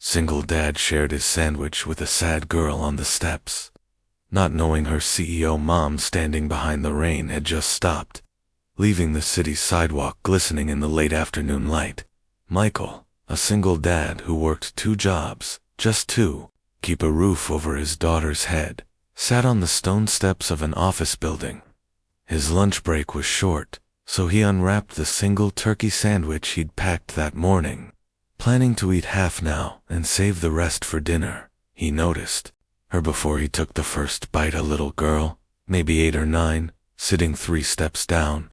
Single dad shared his sandwich with a sad girl on the steps. Not knowing her CEO mom standing behind the rain had just stopped, leaving the city's sidewalk glistening in the late afternoon light. Michael, a single dad who worked 2 jobs, just 2, keep a roof over his daughter's head, sat on the stone steps of an office building. His lunch break was short, so he unwrapped the single turkey sandwich he'd packed that morning. Planning to eat half now and save the rest for dinner, he noticed her before he took the first bite, a little girl, maybe 8 or 9, sitting 3 steps down.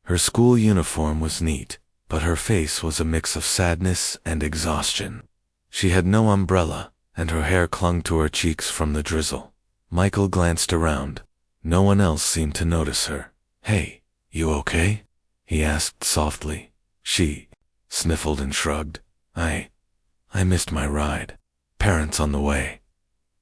Her school uniform was neat, but her face was a mix of sadness and exhaustion. She had no umbrella, and her hair clung to her cheeks from the drizzle. Michael glanced around. No one else seemed to notice her. "Hey, you okay?" he asked softly. She sniffled and shrugged. I missed my ride. Parents on the way."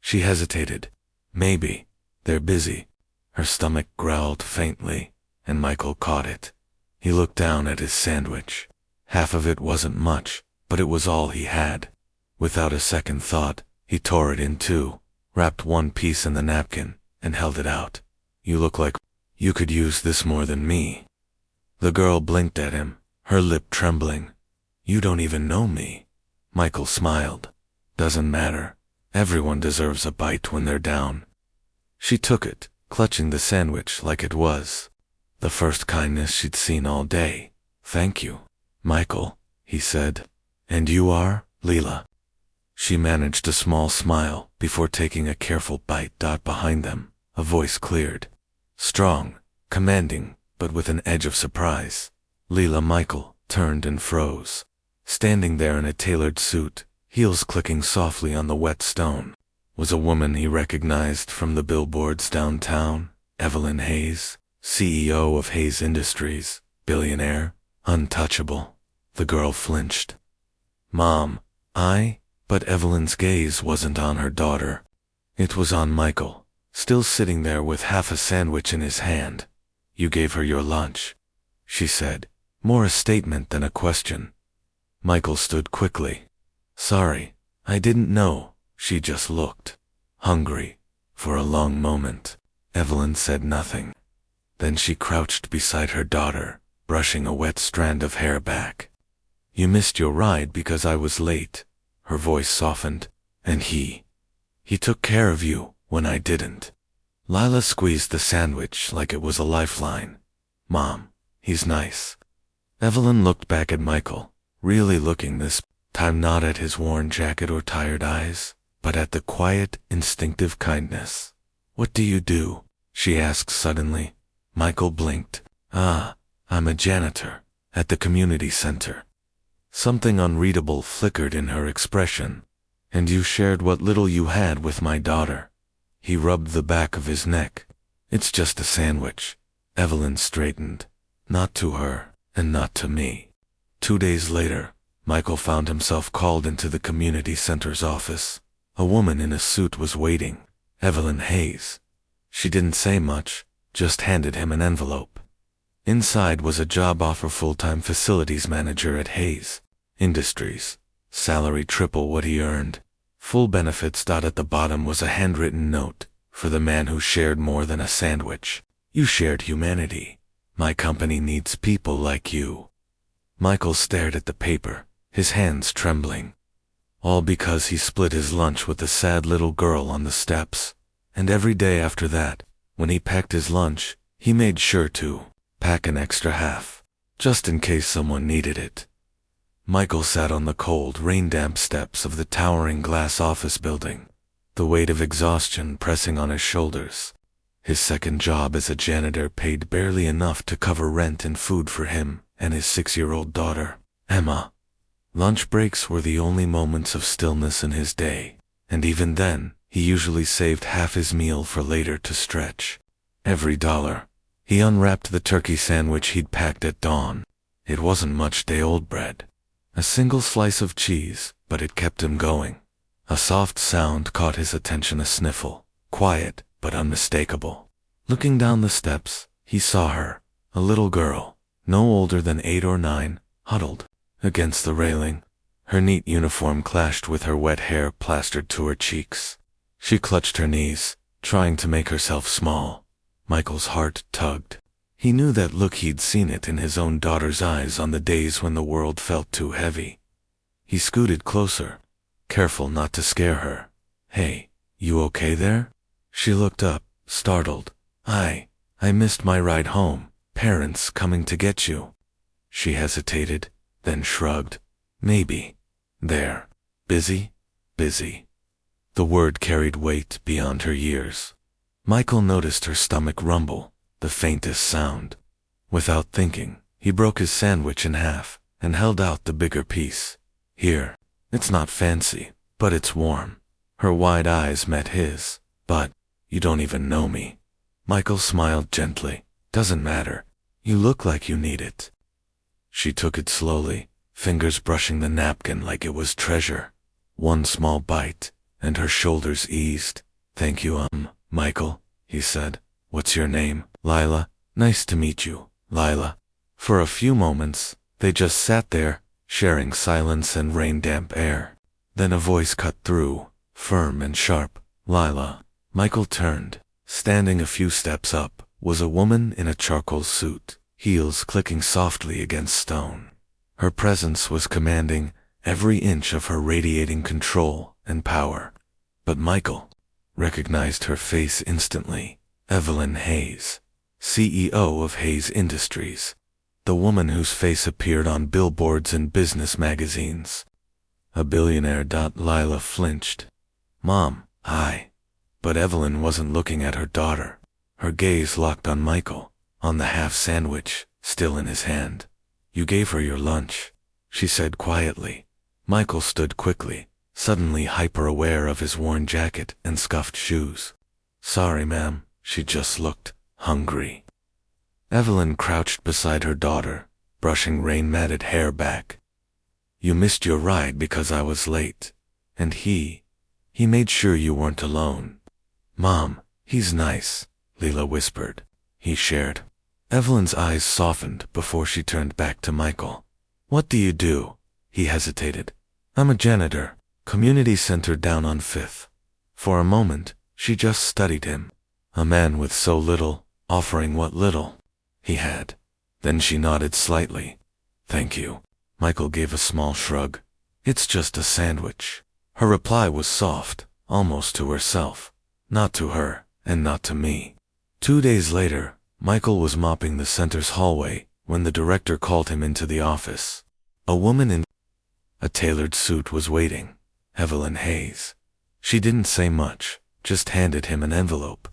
She hesitated. "Maybe. They're busy." Her stomach growled faintly, and Michael caught it. He looked down at his sandwich. Half of it wasn't much, but it was all he had. Without a second thought, he tore it in 2, wrapped one piece in the napkin, and held it out. "You look like you could use this more than me." The girl blinked at him, her lip trembling. "You don't even know me." Michael smiled. "Doesn't matter. Everyone deserves a bite when they're down." She took it, clutching the sandwich like it was the first kindness she'd seen all day. "Thank you, Michael," he said. "And you are, Leela?" She managed a small smile before taking a careful bite. Behind them, a voice cleared. Strong, commanding, but with an edge of surprise. Leela. Michael turned and froze. Standing there in a tailored suit, heels clicking softly on the wet stone, was a woman he recognized from the billboards downtown. Evelyn Hayes, CEO of Hayes Industries, billionaire, untouchable. The girl flinched. "Mom, But Evelyn's gaze wasn't on her daughter. It was on Michael, still sitting there with half a sandwich in his hand. "You gave her your lunch," she said, more a statement than a question. Michael stood quickly. "Sorry, I didn't know." She just looked hungry. For a long moment, Evelyn said nothing. Then she crouched beside her daughter, brushing a wet strand of hair back. "You missed your ride because I was late." Her voice softened. "And he took care of you when I didn't." Lila squeezed the sandwich like it was a lifeline. "Mom, he's nice." Evelyn looked back at Michael, really looking this time not at his worn jacket or tired eyes, but at the quiet, instinctive kindness. "What do you do?" she asked suddenly. Michael blinked. I'm a janitor at the community center." Something unreadable flickered in her expression. "And you shared what little you had with my daughter." He rubbed the back of his neck. "It's just a sandwich." Evelyn straightened. "Not to her, and not to me." 2 days later, Michael found himself called into the community center's office. A woman in a suit was waiting. Evelyn Hayes. She didn't say much, just handed him an envelope. Inside was a job offer, full-time facilities manager at Hayes Industries. Salary triple what he earned. Full benefits. At the bottom was a handwritten note, "For the man who shared more than a sandwich. You shared humanity. My company needs people like you." Michael stared at the paper, his hands trembling. All because he split his lunch with a sad little girl on the steps. And every day after that, when he packed his lunch, he made sure to pack an extra half, just in case someone needed it. Michael sat on the cold, rain-damp steps of the towering glass office building, the weight of exhaustion pressing on his shoulders. His second job as a janitor paid barely enough to cover rent and food for him and his 6-year-old daughter, Emma. Lunch breaks were the only moments of stillness in his day, and even then, he usually saved half his meal for later to stretch. Every dollar. He unwrapped the turkey sandwich he'd packed at dawn. It wasn't much day-old bread. A single slice of cheese, but it kept him going. A soft sound caught his attention, a sniffle, quiet but unmistakable. Looking down the steps, he saw her, a little girl, no older than 8 or 9, huddled against the railing, Her neat uniform clashed with her wet hair plastered to her cheeks. She clutched her knees, trying to make herself small. Michael's heart tugged. He knew that look. He'd seen it in his own daughter's eyes on the days when the world felt too heavy. He scooted closer, careful not to scare her. "Hey, you okay there?" She looked up, startled. I missed my ride home. Parents coming to get you." She hesitated, then shrugged. "Maybe. There. Busy? Busy." The word carried weight beyond her years. Michael noticed her stomach rumble, the faintest sound. Without thinking, he broke his sandwich in half and held out the bigger piece. "Here. It's not fancy, but it's warm." Her wide eyes met his. "But you don't even know me." Michael smiled gently. "Doesn't matter. You look like you need it." She took it slowly, fingers brushing the napkin like it was treasure. One small bite, and her shoulders eased. "Thank you, Michael," he said. "What's your name?" "Lila. Nice to meet you, Lila." For a few moments, they just sat there, sharing silence and rain-damp air. Then a voice cut through, firm and sharp. "Lila." Michael turned. Standing a few steps up was a woman in a charcoal suit, heels clicking softly against stone. Her presence was commanding, every inch of her radiating control and power. But Michael recognized her face instantly. Evelyn Hayes, CEO of Hayes Industries, the woman whose face appeared on billboards and business magazines. A billionaire. Lila flinched. "Mom, hi." But Evelyn wasn't looking at her daughter. Her gaze locked on Michael, on the half sandwich, still in his hand. "You gave her your lunch," she said quietly. Michael stood quickly, suddenly hyper-aware of his worn jacket and scuffed shoes. "Sorry, ma'am, she just looked hungry." Evelyn crouched beside her daughter, brushing rain-matted hair back. "You missed your ride because I was late. And he made sure you weren't alone." "Mom, he's nice," Lila whispered. "He shared." Evelyn's eyes softened before she turned back to Michael. "What do you do?" He hesitated. "I'm a janitor, community center down on 5th. For a moment, she just studied him. A man with so little, offering what little he had. Then she nodded slightly. "Thank you." Michael gave a small shrug. "It's just a sandwich." Her reply was soft, almost to herself. Not to her, and not to me. 2 days later, Michael was mopping the center's hallway when the director called him into the office. A woman in a tailored suit was waiting. Evelyn Hayes. She didn't say much, just handed him an envelope.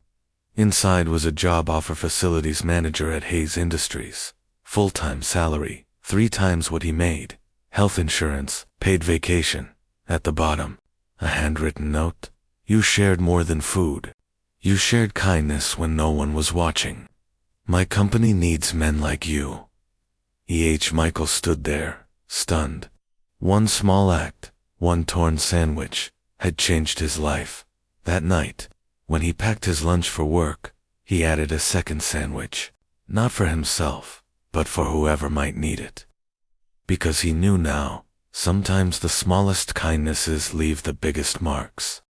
Inside was a job offer: facilities manager at Hayes Industries. Full-time salary, 3 times what he made. Health insurance, paid vacation. At the bottom, a handwritten note. "You shared more than food. You shared kindness when no one was watching. My company needs men like you." Michael stood there, stunned. One small act, one torn sandwich, had changed his life. That night, when he packed his lunch for work, he added a second sandwich. Not for himself, but for whoever might need it. Because he knew now, sometimes the smallest kindnesses leave the biggest marks.